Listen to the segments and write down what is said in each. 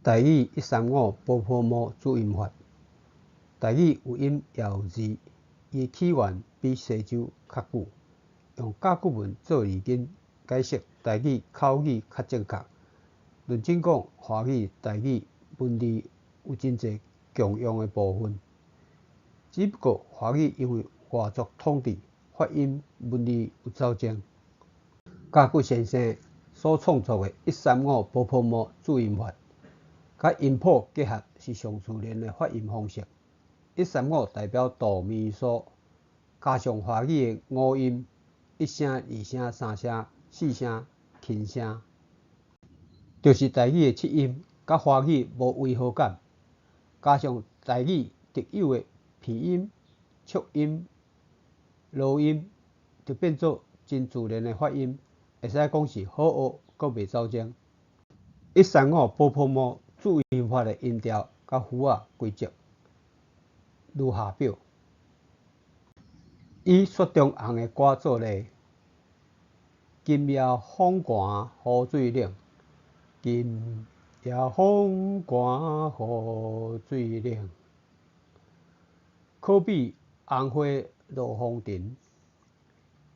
台语135波泼摸注音法。台语有音也有字，伊起源比西周较久。用甲骨文做字根解释台语口语较正确。认真讲，华语台语文字有真侪共用的部分，只不过华语因为外族统治，发音文字有走精。甲骨先生所创作的135波泼摸注音法，甲音谱结合是上自然的发音方式。135代表哆咪嗦，加上华语的五音，1声、2声、3声、4声、轻声，就是台语的7音，甲华语无违和感。加上台语特有的鼻音、促音、落音，就变做真自然的发音，会使讲是好学，阁袂走精。135波泼摸注音法的音调甲符啊规则如下表：以雪中红的歌做例，今夜风寒雨水冷，今夜风寒雨水冷，可比红花落风尘，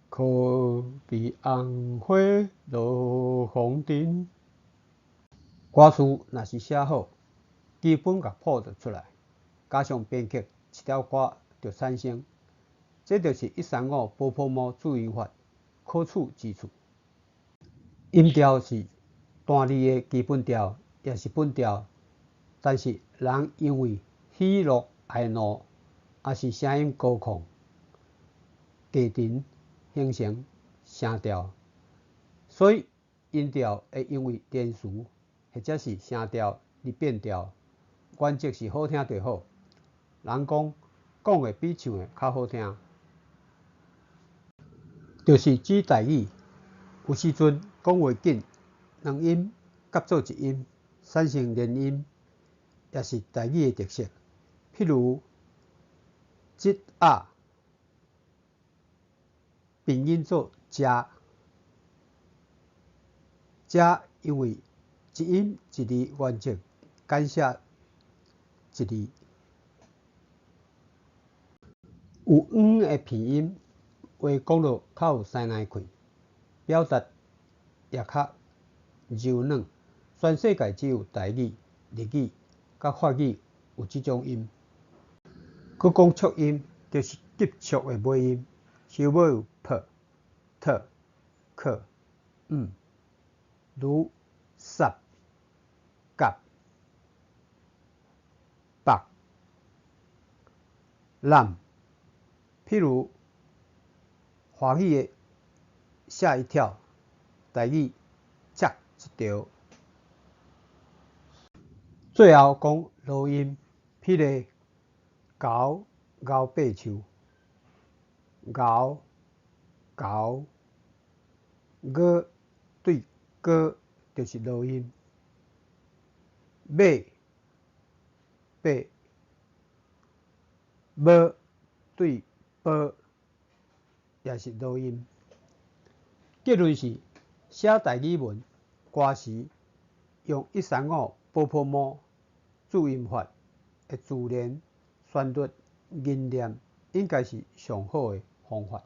可比红花落风尘。歌词若是写好，基本乐谱就出来，加上编曲，一条歌就产生。这就是135波泼摸注音法可取之处。音调是单字的基本调，也是本调，但是人因为喜怒哀乐，也是声音高亢、低沉形成声调，所以音调会因为连词或者是声调而变调。原则是好听就好。人讲的比唱的较好听，就是指台语有时阵讲话紧，两音夹做一音，产生连音，也是台语的特色。譬如节啊，并音做遮，遮因为一音一字原则，简写一字。有的鼻音，话讲落较有塞奶气，表达也较柔软。全世界只有台语、日语、甲法语有这种音。佮讲促音，就是急促的尾音，小尾有 p、t、k、如 s、g、b、lam。譬如华语的吓一跳，台语吓一跳。最后讲落音，譬如猴咬爬树，猴猴，歌对歌就是落音，马马对马也是落音。结论是，写台语文歌时用135波泼摸注音法的自然旋律吟念，应该是上好的方法。